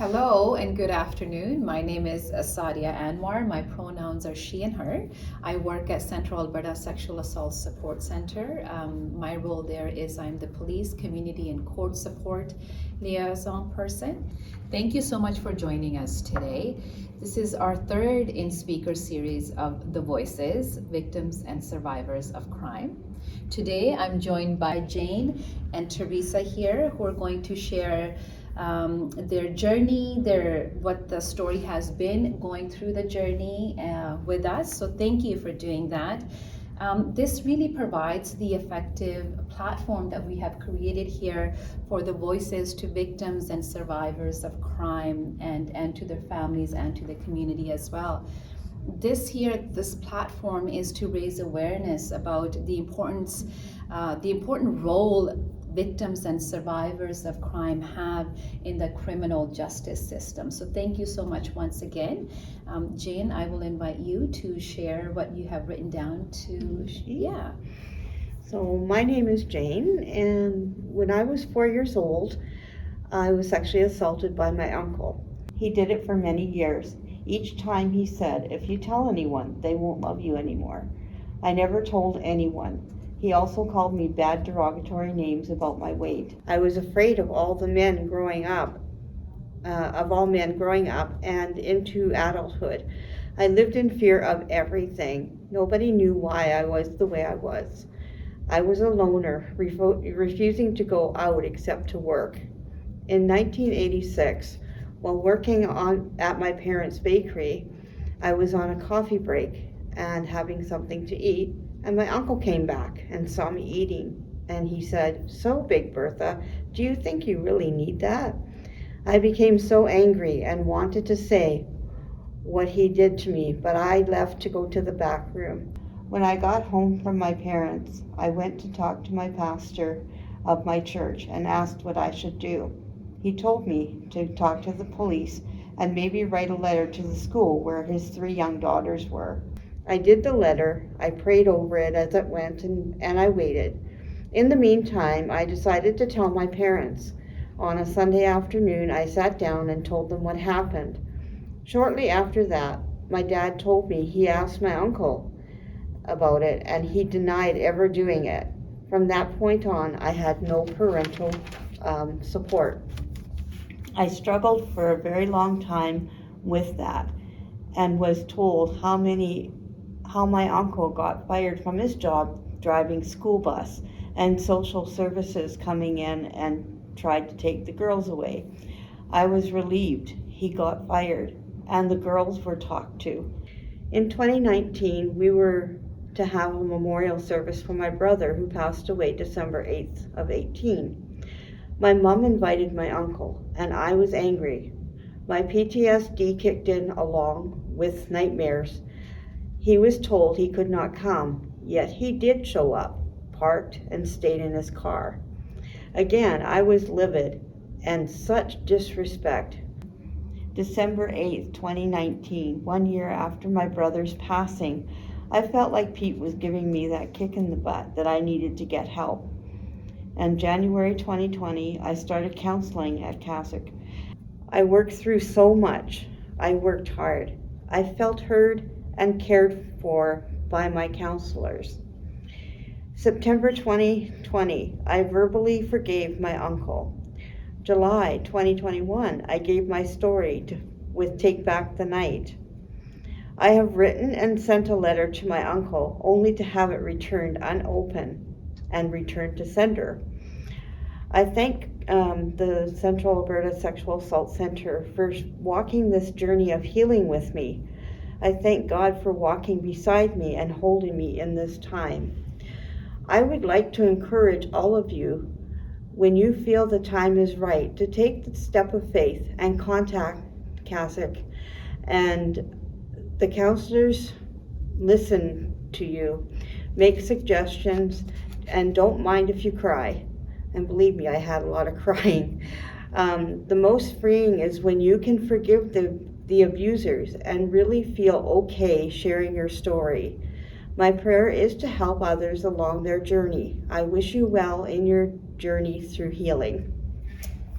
Hello and good afternoon. My name is Sadia Anwar. My pronouns are she and her. I work at Central Alberta Sexual Assault Support Center. My role there is I'm the police, community, and court support liaison person. Thank you so much for joining us today. This is our third in-speaker series of The Voices, Victims and Survivors of Crime. Today I'm joined by Jane and Teresa here, who are going to share their journey, what the story has been going through the journey with us. So thank you for doing that. This really provides the effective platform that we have created here for the voices to victims and survivors of crime and to their families and to the community as well. This platform is to raise awareness about the important role victims and survivors of crime have in the criminal justice system. So thank you so much once again. Jane, I will invite you to share what you have written down to, yeah. So my name is Jane, and when I was 4 years old, I was sexually assaulted by my uncle. He did it for many years. Each time he said, if you tell anyone, they won't love you anymore. I never told anyone. He also called me bad derogatory names about my weight. I was afraid of all men growing up and into adulthood. I lived in fear of everything. Nobody knew why I was the way I was. I was a loner, refusing to go out except to work. In 1986, while working at my parents' bakery, I was on a coffee break and having something to eat. And my uncle came back and saw me eating, and he said, "So, Big Bertha, do you think you really need that?" I became so angry and wanted to say what he did to me, but I left to go to the back room. When I got home from my parents, I went to talk to my pastor of my church and asked what I should do. He told me to talk to the police and maybe write a letter to the school where his 3 young daughters were. I did the letter, I prayed over it as it went, and I waited. In the meantime, I decided to tell my parents. On a Sunday afternoon, I sat down and told them what happened. Shortly after that, my dad told me he asked my uncle about it, and he denied ever doing it. From that point on, I had no parental support. I struggled for a very long time with that and was told how my uncle got fired from his job driving school bus, and social services coming in and tried to take the girls away. I was relieved he got fired and the girls were talked to. In 2019, we were to have a memorial service for my brother who passed away December 8th of 18. My mom invited my uncle, and I was angry. My PTSD kicked in along with nightmares. He was told he could not come, yet he did show up, parked, and stayed in his car. Again, I was livid, and such disrespect. December 8th, 2019, 1 year after my brother's passing, I felt like Pete was giving me that kick in the butt that I needed to get help. And January 2020, I started counseling at CASASC. I worked through so much. I worked hard. I felt heard and cared for by my counselors. September 2020, I verbally forgave my uncle. July 2021, I gave my story with Take Back the Night. I have written and sent a letter to my uncle only to have it returned unopened and returned to sender. I thank the Central Alberta Sexual Assault Center for walking this journey of healing with me. I thank God for walking beside me and holding me in this time. I would like to encourage all of you, when you feel the time is right, to take the step of faith and contact CASASC, and the counselors listen to you, make suggestions, and don't mind if you cry. And believe me, I had a lot of crying. The most freeing is when you can forgive the abusers and really feel okay sharing your story. My prayer is to help others along their journey. I wish you well in your journey through healing.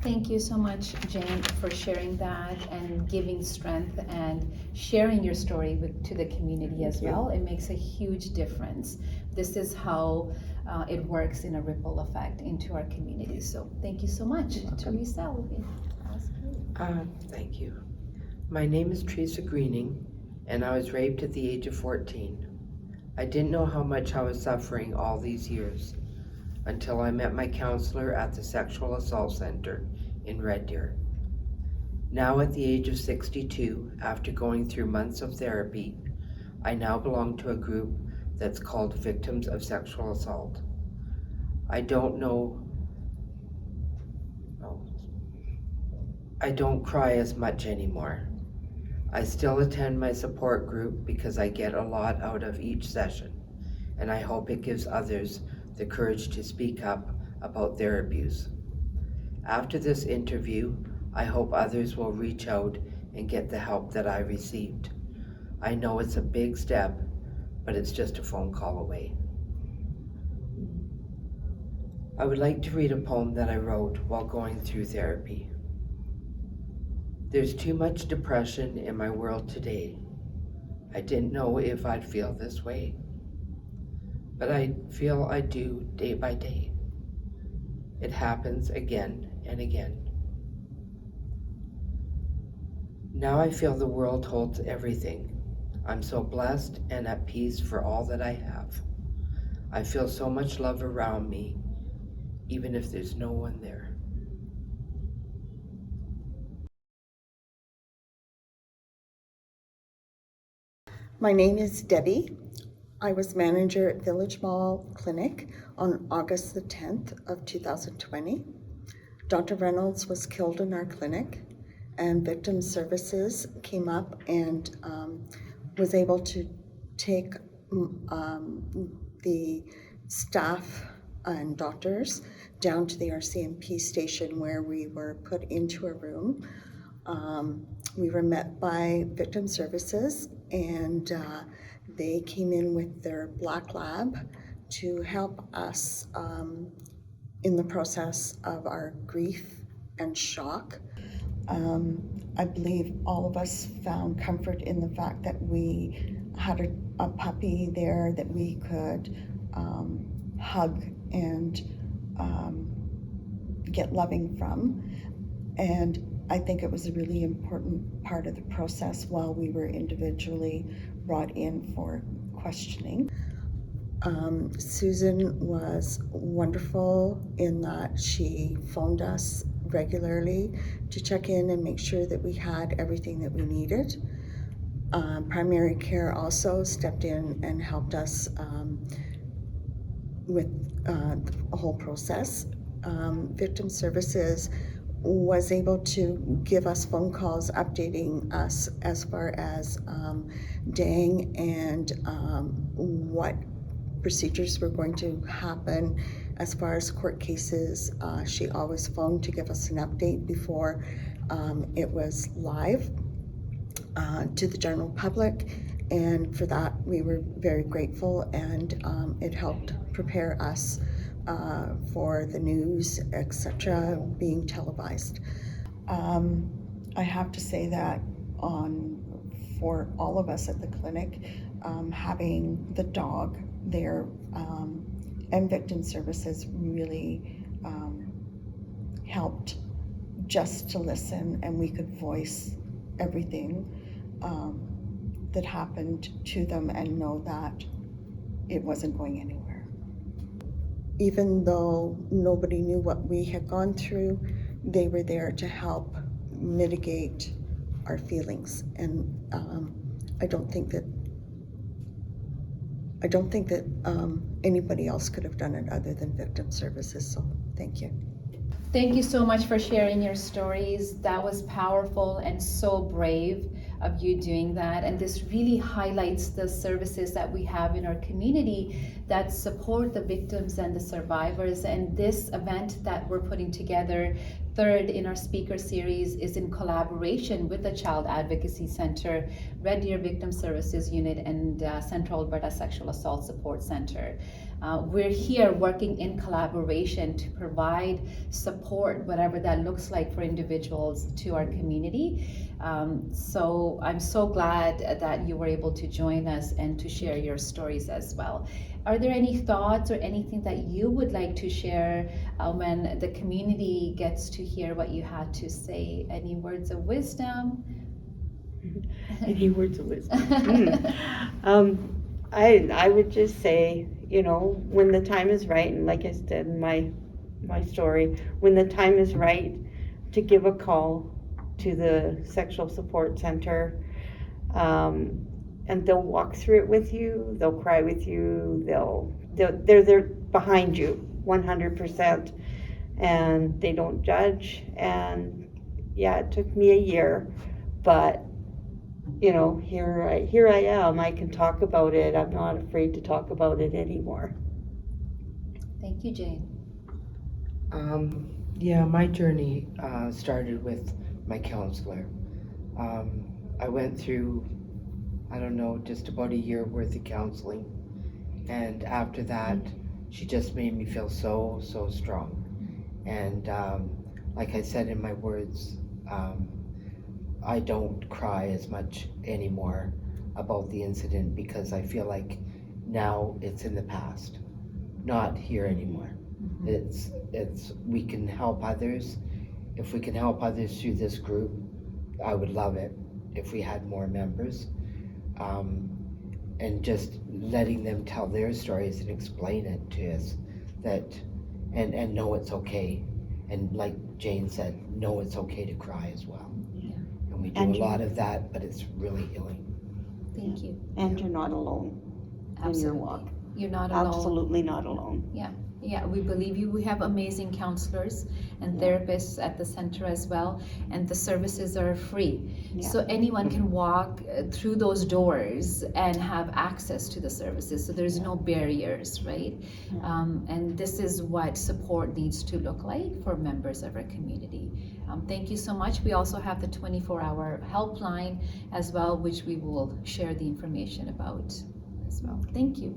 Thank you so much, Jane, for sharing that and giving strength and sharing your story to the community as well. It makes a huge difference. This is how it works in a ripple effect into our community. So thank you so much. Teresa, will be ask you. Thank you. My name is Teresa Greening, and I was raped at the age of 14. I didn't know how much I was suffering all these years until I met my counselor at the Sexual Assault Center in Red Deer. Now at the age of 62, after going through months of therapy, I now belong to a group that's called Victims of Sexual Assault. I don't cry as much anymore. I still attend my support group because I get a lot out of each session, and I hope it gives others the courage to speak up about their abuse. After this interview, I hope others will reach out and get the help that I received. I know it's a big step, but it's just a phone call away. I would like to read a poem that I wrote while going through therapy. There's too much depression in my world today. I didn't know if I'd feel this way, but I feel I do day by day. It happens again and again. Now I feel the world holds everything. I'm so blessed and at peace for all that I have. I feel so much love around me, even if there's no one there. My name is Debbie. I was manager at Village Mall Clinic on August the 10th of 2020. Dr. Reynolds was killed in our clinic, and Victim Services came up and was able to take the staff and doctors down to the RCMP station where we were put into a room. We were met by Victim Services, and they came in with their black lab to help us in the process of our grief and shock. I believe all of us found comfort in the fact that we had a puppy there that we could hug and get loving from. And I think it was a really important part of the process while we were individually brought in for questioning. Susan was wonderful in that she phoned us regularly to check in and make sure that we had everything that we needed. Primary care also stepped in and helped us with the whole process. Victim Services was able to give us phone calls updating us as far as DANG and what procedures were going to happen as far as court cases. She always phoned to give us an update before it was live to the general public, and for that we were very grateful, and it helped prepare us for the news, etc., being televised. I have to say that for all of us at the clinic, having the dog there and Victim Services really helped just to listen, and we could voice everything that happened to them and know that it wasn't going anywhere. Even though nobody knew what we had gone through, they were there to help mitigate our feelings, and I don't think that anybody else could have done it other than Victim Services. So thank you. Thank you so much for sharing your stories. That was powerful and so brave of you doing that. And this really highlights the services that we have in our community that support the victims and the survivors. And this event that we're putting together, third in our speaker series, is in collaboration with the Child Advocacy Center, Red Deer Victim Services Unit, and Central Alberta Sexual Assault Support Center. We're here working in collaboration to provide support, whatever that looks like for individuals, to our community. So I'm so glad that you were able to join us and to share your stories as well. Are there any thoughts or anything that you would like to share when the community gets to hear what you had to say? Any words of wisdom? Any words of wisdom? I would just say, you know, when the time is right, and like I said in my story, when the time is right, to give a call to the Sexual Support Center, and they'll walk through it with you, they'll cry with you, they're there behind you 100%, and they don't judge. And yeah, it took me a year, but you know, here I am. I can talk about it. I'm not afraid to talk about it anymore. Thank you, Jane. Yeah, my journey started with my counselor. I went through, I don't know, just about a year worth of counseling. And after that, she just made me feel so strong. And like I said in my words, I don't cry as much anymore about the incident, because I feel like now it's in the past, not here anymore. It's we can help others. If we can help others through this group, I would love it if we had more members. And just letting them tell their stories and explain it to us, that and know it's okay. And like Jane said, know it's okay to cry as well. And we do a lot of that, but it's really healing. Thank you. And you're not alone in your walk. You're not alone. Absolutely not alone. Yeah, we believe you. We have amazing counselors and therapists at the center as well, and the services are free. Yeah. So anyone can walk through those doors and have access to the services. So there's no barriers, right? And this is what support needs to look like for members of our community. Thank you so much. We also have the 24-hour helpline as well, which we will share the information about as well. Thank you.